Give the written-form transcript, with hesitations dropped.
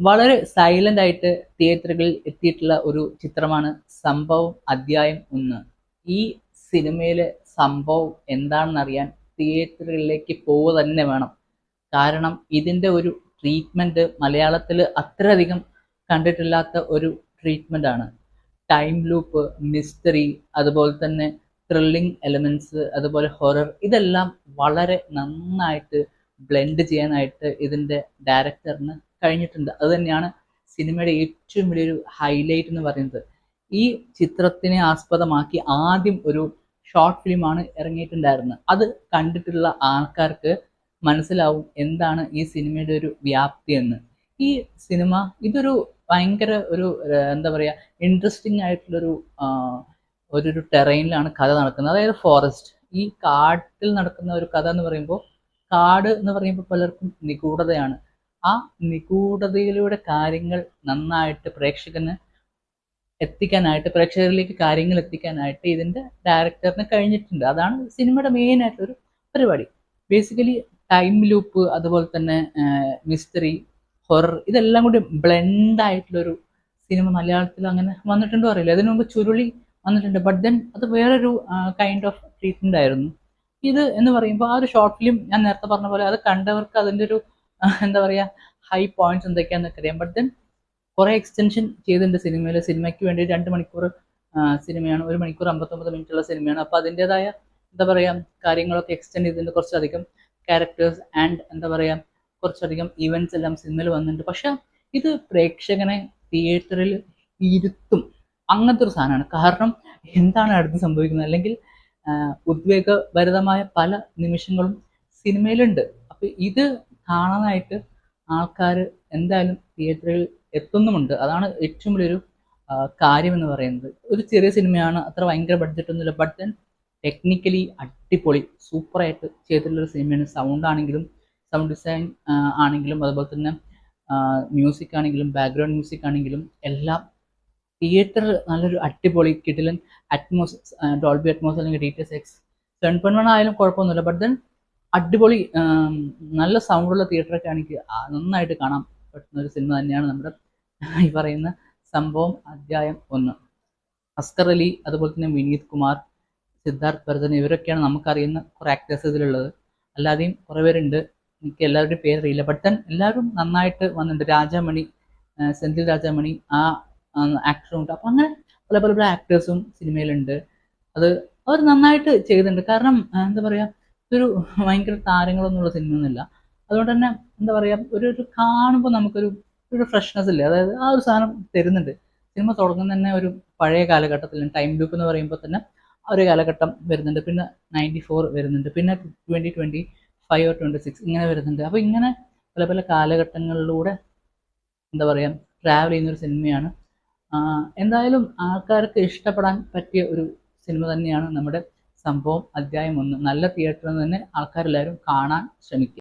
വളരെ സൈലന്റ് ആയിട്ട് തിയേറ്ററുകളിൽ എത്തിയിട്ടുള്ള ഒരു ചിത്രമാണ് സംഭവം അധ്യായം 1. ഈ സിനിമയിലെ സംഭവം എന്താണെന്നറിയാൻ തിയേറ്ററുകളിലേക്ക് പോവുക തന്നെ വേണം. കാരണം ഇതിന്റെ ഒരു ട്രീറ്റ്മെന്റ് മലയാളത്തിൽ അത്രയധികം കണ്ടിട്ടില്ലാത്ത ഒരു ട്രീറ്റ്മെന്റ് ആണ്. ടൈം ലൂപ്പ്, മിസ്റ്ററി, അതുപോലെ തന്നെ ത്രില്ലിംഗ് എലമെന്റ്സ്, അതുപോലെ ഹൊറർ, ഇതെല്ലാം വളരെ നന്നായിട്ട് ബ്ലെൻഡ് ചെയ്യാനായിട്ട് ഇതിന്റെ ഡയറക്ടറിന് കഴിഞ്ഞിട്ടുണ്ട്. അത് തന്നെയാണ് സിനിമയുടെ ഏറ്റവും വലിയൊരു ഹൈലൈറ്റ് എന്ന് പറയുന്നത്. ഈ ചിത്രത്തിനെ ആസ്പദമാക്കി ആദ്യം ഒരു ഷോർട്ട് ഫിലിമാണ് ഇറങ്ങിയിട്ടുണ്ടായിരുന്നത്. അത് കണ്ടിട്ടുള്ള ആൾക്കാർക്ക് മനസ്സിലാവും എന്താണ് ഈ സിനിമയുടെ ഒരു വ്യാപ്തി എന്ന്. ഈ സിനിമ ഇതൊരു ഭയങ്കര ഒരു എന്താ പറയാ, ഇൻട്രസ്റ്റിംഗ് ആയിട്ടുള്ളൊരു ഒരു ടെറൈനിലാണ് കഥ നടക്കുന്നത്. അതായത് ഫോറസ്റ്റ്, ഈ കാട്ടിൽ നടക്കുന്ന ഒരു കഥ എന്ന് പറയുമ്പോൾ, കാട് എന്ന് പറയുമ്പോൾ പലർക്കും നിഗൂഢതയാണ്. ആ നിഗൂഢതയിലൂടെ കാര്യങ്ങൾ നന്നായിട്ട് പ്രേക്ഷകരിലേക്ക് കാര്യങ്ങൾ എത്തിക്കാനായിട്ട് ഇതിന്റെ ഡയറക്ടറിന് കഴിഞ്ഞിട്ടുണ്ട്. അതാണ് സിനിമയുടെ മെയിൻ ആയിട്ടുള്ളൊരു പരിപാടി. ബേസിക്കലി ടൈം ലൂപ്പ്, അതുപോലെ തന്നെ മിസ്റ്ററി, ഹൊറർ, ഇതെല്ലാം കൂടി ബ്ലെൻഡ് ആയിട്ടുള്ളൊരു സിനിമ മലയാളത്തിൽ അങ്ങനെ വന്നിട്ടുണ്ടോ അറിയില്ല. അതിനു മുമ്പ് ചുരുളി വന്നിട്ടുണ്ട്, ബട്ട് ദെൻ അത് വേറൊരു കൈൻഡ് ഓഫ് ട്രീറ്റ്മെന്റ് ആയിരുന്നു. ഇത് എന്ന് പറയുമ്പോൾ ആ ഒരു ഷോർട്ട് ഫിലിം ഞാൻ നേരത്തെ പറഞ്ഞ പോലെ അത് കണ്ടവർക്ക് അതിൻ്റെ ഒരു എന്താ പറയാ, ഹൈ പോയിന്റ്സ് എന്തൊക്കെയാണെന്നൊക്കെ അറിയാം. ബട്ട് ദെൻ കുറെ എക്സ്റ്റൻഷൻ ചെയ്തിട്ടുണ്ട് സിനിമയിൽ. സിനിമയ്ക്ക് വേണ്ടി 2 മണിക്കൂർ സിനിമയാണ്, 1 മണിക്കൂർ 59 മിനിറ്റ് ഉള്ള സിനിമയാണ്. അപ്പൊ അതിൻ്റെതായ എന്താ പറയാ കാര്യങ്ങളൊക്കെ എക്സ്റ്റെൻഡ് ചെയ്തിട്ടുണ്ട്. കുറച്ചധികം ക്യാരക്ടേഴ്സ് ആൻഡ് എന്താ പറയാ കുറച്ചധികം ഈവൻറ്റ്സ് എല്ലാം സിനിമയിൽ വന്നിട്ടുണ്ട്. പക്ഷെ ഇത് പ്രേക്ഷകനെ തിയേറ്ററിൽ ഇരുത്തും, അങ്ങനത്തെ ഒരു സാധനമാണ്. കാരണം എന്താണ് അടുത്ത് സംഭവിക്കുന്നത്, അല്ലെങ്കിൽ ഉദ്വേഗഭരിതമായ പല നിമിഷങ്ങളും സിനിമയിലുണ്ട്. അപ്പൊ ഇത് കാണാനായിട്ട് ആൾക്കാർ എന്തായാലും തിയേറ്ററിൽ എത്തുന്നുമുണ്ട്. അതാണ് ഏറ്റവും വലിയൊരു കാര്യം എന്ന് പറയുന്നത്. ഒരു ചെറിയ സിനിമയാണ്, അത്ര ഭയങ്കര ബഡ്ജറ്റ് ഒന്നുമില്ല, ബട്ട് ദെൻ ടെക്നിക്കലി അടിപൊളി സൂപ്പറായിട്ട് ചെയ്തിട്ടുള്ളൊരു സിനിമയാണ്. സൗണ്ട് ആണെങ്കിലും, സൗണ്ട് ഡിസൈൻ ആണെങ്കിലും, അതുപോലെ തന്നെ മ്യൂസിക് ആണെങ്കിലും, ബാക്ക്ഗ്രൗണ്ട് മ്യൂസിക് ആണെങ്കിലും എല്ലാം തിയേറ്ററിൽ നല്ലൊരു അടിപൊളി കിടിലൻ അറ്റ്മോസ്, ഡോൾബി അറ്റ്മോസ് അല്ലെങ്കിൽ DTS-X 7.1 ആയാലും കുഴപ്പമൊന്നുമില്ല. ബട്ട് ദെൻ അടിപൊളി നല്ല സൗണ്ടുള്ള തിയേറ്ററൊക്കെ ആണെങ്കിൽ നന്നായിട്ട് കാണാൻ പറ്റുന്ന ഒരു സിനിമ തന്നെയാണ് നമ്മുടെ ഈ പറയുന്ന സംഭവം അധ്യായം 1. അസ്കർ അലി, അതുപോലെ തന്നെ വിനീത് കുമാർ, സിദ്ധാർത്ഥ് ഭരതൻ, ഇവരൊക്കെയാണ് നമുക്കറിയുന്ന കുറെ ആക്ടേഴ്സ് ഇതിലുള്ളത്. അല്ലാതെയും കുറെ പേരുണ്ട്, എനിക്ക് എല്ലാവരുടെയും പേരറിയില്ല. ബട്ട് ദെൻ എല്ലാവരും നന്നായിട്ട് വന്നിട്ടുണ്ട്. രാജാമണി, സെന്തിൽ രാജാമണി, ആ ആക്ടറും ഉണ്ട്. അപ്പൊ അങ്ങനെ പല പല പല ആക്ടേഴ്സും സിനിമയിലുണ്ട്. അത് അവർ നന്നായിട്ട് ചെയ്തിട്ടുണ്ട്. കാരണം എന്താ പറയാ, ഇതൊരു ഭയങ്കര താരങ്ങളൊന്നുമുള്ള സിനിമയൊന്നുമില്ല. അതുകൊണ്ട് തന്നെ എന്താ പറയാ, ഒരു കാണുമ്പോൾ നമുക്കൊരു ഒരു ഫ്രഷ്നെസ് ഇല്ലേ, അതായത് ആ ഒരു സാധനം തരുന്നുണ്ട്. സിനിമ തുടങ്ങുന്ന തന്നെ ഒരു പഴയ കാലഘട്ടത്തിൽ, ടൈം ലൂപ്പ് എന്ന് പറയുമ്പോൾ തന്നെ ആ ഒരു കാലഘട്ടം വരുന്നുണ്ട്. പിന്നെ 94 വരുന്നുണ്ട്, പിന്നെ 2025 or 26 ഇങ്ങനെ വരുന്നുണ്ട്. അപ്പൊ ഇങ്ങനെ പല പല കാലഘട്ടങ്ങളിലൂടെ എന്താ പറയാ ട്രാവൽ ചെയ്യുന്ന ഒരു സിനിമയാണ്. എന്തായാലും ആൾക്കാർക്ക് ഇഷ്ടപ്പെടാൻ പറ്റിയ ഒരു സിനിമ തന്നെയാണ് നമ്മുടെ സംഭവം അധ്യായം 1. നല്ല തിയേറ്ററിൽ നിന്ന് തന്നെ ആൾക്കാരെല്ലാവരും കാണാൻ ശ്രമിക്കുക.